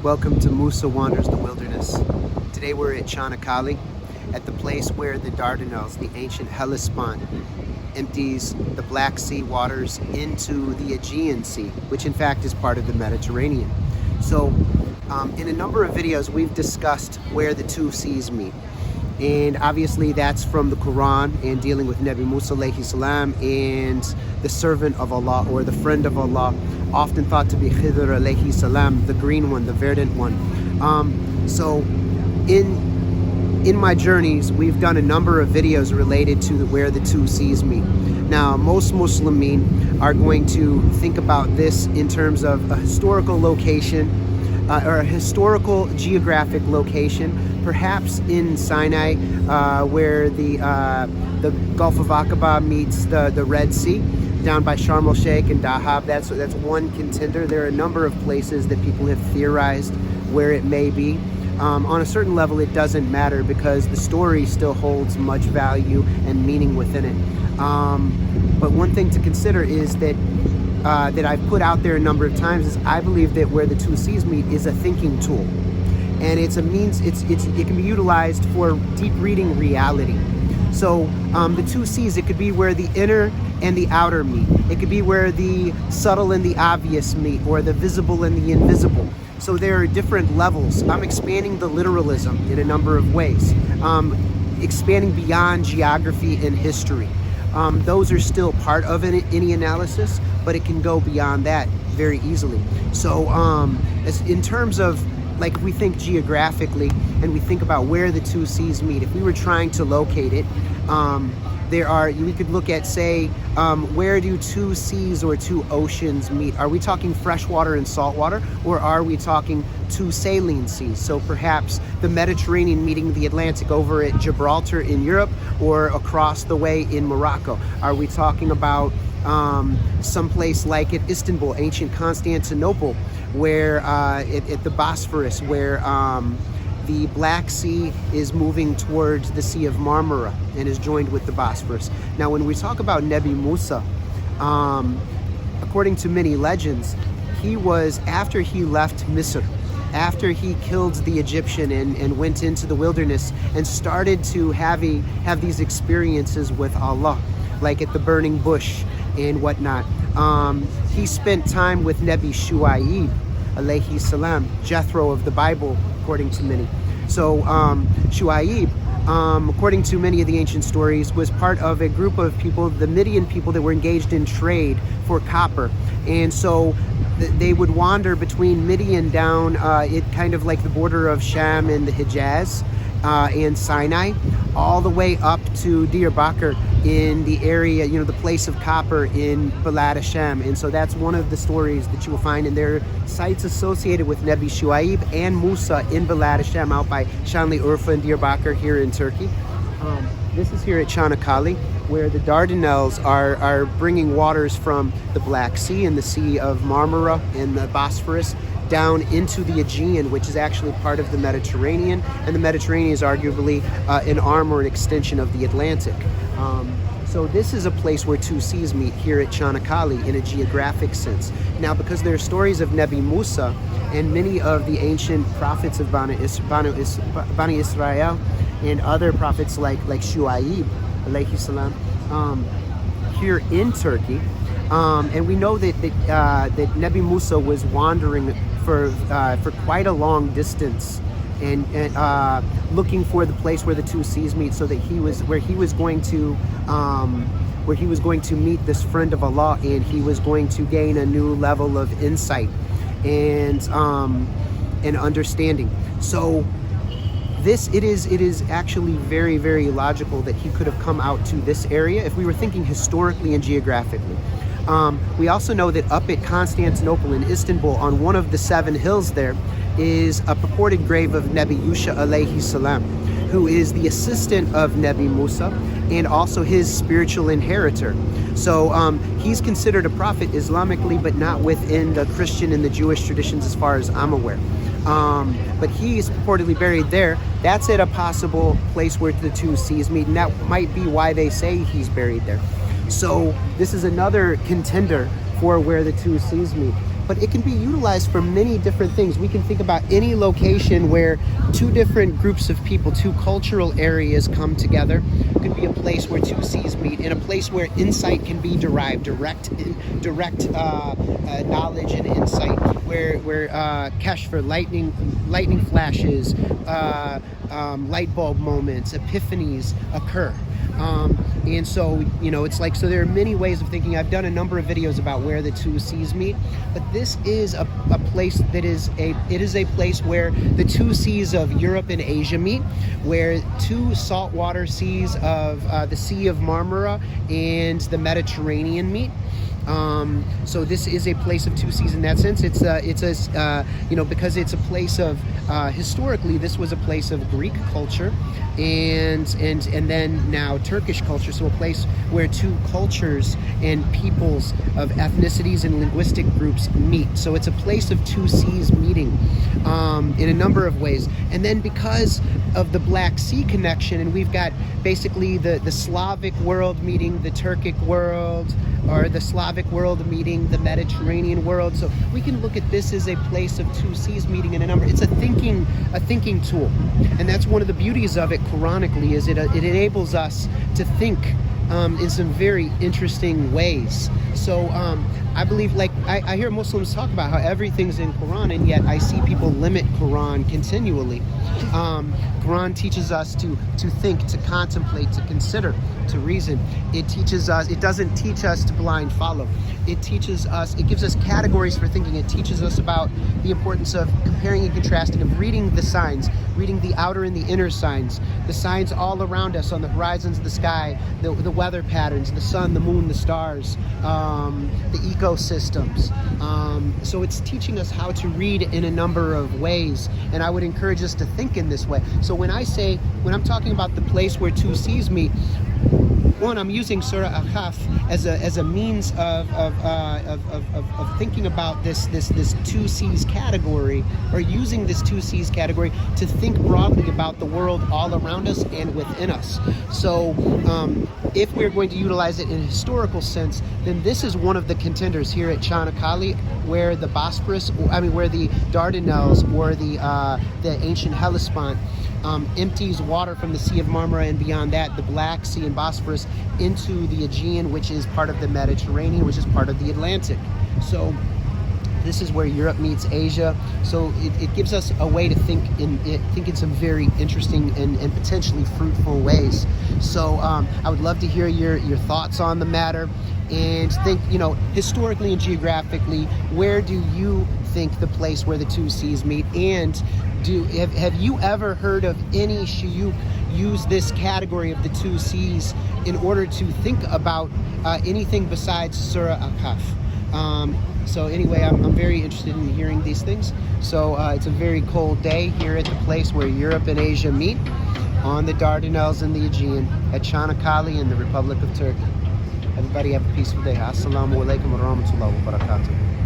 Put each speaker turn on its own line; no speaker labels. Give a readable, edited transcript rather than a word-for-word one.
Welcome to Musa Wanders the Wilderness. Today we're at Canakkale, at the place where the Dardanelles, the ancient Hellespont, empties the Black Sea waters into the Aegean Sea, which in fact is part of the Mediterranean. So in a number of videos we've discussed where the two seas meet. And obviously that's from the Quran and dealing with Nabi Musa alayhi salam and the servant of Allah, or the friend of Allah, often thought to be Khidr alayhi salam, the green one, the verdant one. So in my journeys, we've done a number of videos related to where the two seas meet. Now, most Muslimin are going to think about this in terms of a historical location, or a historical geographic location, perhaps in Sinai, where the Gulf of Aqaba meets the Red Sea, down by Sharm el Sheikh and Dahab. That's one contender. There are a number of places that people have theorized where it may be. On a certain level, it doesn't matter because the story still holds much value and meaning within it. But one thing to consider is that that I've put out there a number of times is I believe that where the two seas meet is a thinking tool, and it's a means. It can be utilized for deep reading reality. So the two seas, it could be where the inner and the outer meet. It could be where the subtle and the obvious meet, or the visible and the invisible. So there are different levels. I'm expanding the literalism in a number of ways, expanding beyond geography and history. Those are still part of any analysis, but it can go beyond that very easily. So as in terms of, like, if we think geographically and we think about where the two seas meet, if we were trying to locate it, we could look at, say, where do two seas or two oceans meet? Are we talking freshwater and saltwater, or are we talking two saline seas? So perhaps the Mediterranean meeting the Atlantic over at Gibraltar in Europe, or across the way in Morocco. Are we talking about someplace like at Istanbul, ancient Constantinople, where at the Bosphorus, where the Black Sea is moving towards the Sea of Marmara and is joined with the Bosphorus. Now, when we talk about Nabi Musa, according to many legends, he was, after he left Misr, after he killed the Egyptian and went into the wilderness and started to have these experiences with Allah, like at the burning bush and whatnot, he spent time with Nabi Shu'aib alayhi salam, Jethro of the Bible, according to many. So Shu'aib, according to many of the ancient stories, was part of a group of people, the Midian people, that were engaged in trade for copper. And so they would wander between Midian down it kind of like the border of Sham and the Hijaz and Sinai, all the way up to Deir Bakr in the area, the place of copper in Balad Hashem. And so that's one of the stories that you will find, and there are sites associated with Nabi Shu'aib and Musa in Balad Hashem, out by Shanli Urfa and Deir Bakr here in Turkey. This is here at Canakkale, where the Dardanelles are bringing waters from the Black Sea and the Sea of Marmara and the Bosphorus down into the Aegean, which is actually part of the Mediterranean, and the Mediterranean is arguably an arm or an extension of the Atlantic. So this is a place where two seas meet here at Canakkale in a geographic sense. Now, because there are stories of Nabi Musa and many of the ancient prophets of Bani Israel and other prophets like Shu'aib alayhi salam here in Turkey, and we know that Nabi Musa was wandering for quite a long distance and looking for the place where the two seas meet, so that he was going to meet this friend of Allah, and he was going to gain a new level of insight and understanding. So it is actually very, very logical that he could have come out to this area if we were thinking historically and geographically. We also know that up at Constantinople in Istanbul, on one of the 7 hills there, is a purported grave of Nabi Yusha alayhi salam, who is the assistant of Nabi Musa and also his spiritual inheritor. So he's considered a prophet Islamically, but not within the Christian and the Jewish traditions as far as I'm aware. But he is purportedly buried there. That's at a possible place where the two seas meet, and that might be why they say he's buried there. So this is another contender for where the two seas meet. but it can be utilized for many different things. We can think about any location where two different groups of people, two cultural areas come together. It could be a place where two seas meet, in a place where insight can be derived, direct knowledge and insight, where cash for lightning flashes, light bulb moments, epiphanies occur. And so, it's like, so there are many ways of thinking. I've done a number of videos about where the two seas meet, but this is a place that is a place where the two seas of Europe and Asia meet, where two saltwater seas of the Sea of Marmara and the Mediterranean meet. So this is a place of two seas in that sense. It's because it's a place of, historically, this was a place of Greek culture and then now Turkish culture. So a place where two cultures and peoples of ethnicities and linguistic groups meet. So it's a place of two seas meeting in a number of ways. And then because of the Black Sea connection, and we've got basically the Slavic world meeting the Turkic world, or the Slavic world meeting the Mediterranean world. So we can look at this as a place of two seas meeting in a number. It's a thinking tool. And that's one of the beauties of it Quranically, is it enables us to think in some very interesting ways. So I believe, like, I hear Muslims talk about how everything's in Quran, and yet I see people limit Quran continually. Quran teaches us to think, to contemplate, to consider, to reason. It teaches us, it doesn't teach us to blind follow. It teaches us, it gives us categories for thinking. It teaches us about the importance of comparing and contrasting, of reading the signs, reading the outer and the inner signs, the signs all around us on the horizons of the sky, the weather patterns, the sun, the moon, the stars, the ecosystems. So it's teaching us how to read in a number of ways, and I would encourage us to think in this way. So when I'm talking about the place where two seas meet, one, I'm using Surah al Kahf as a means of thinking about this two seas category, or using this two seas category to think broadly about the world all around us and within us. So if we're going to utilize it in a historical sense, then this is one of the contenders here at Canakkale, where the Bosphorus, where the Dardanelles, or the ancient Hellespont empties water from the Sea of Marmara, and beyond that, the Black Sea and Bosphorus, into the Aegean, which is part of the Mediterranean, which is part of the Atlantic. So this is where Europe meets Asia. So it gives us a way to think in some very interesting and potentially fruitful ways. So I would love to hear your thoughts on the matter, and think, historically and geographically, where do you think the place where the two seas meet? And have you ever heard of any shuyukh use this category of the two seas in order to think about anything besides Surah al Kahf? So anyway, I'm very interested in hearing these things. So it's a very cold day here at the place where Europe and Asia meet, on the Dardanelles and the Aegean, at Canakkale in the Republic of Turkey. Everybody have a peaceful day. Assalamu alaikum wa rahmatullahi wa barakatuh.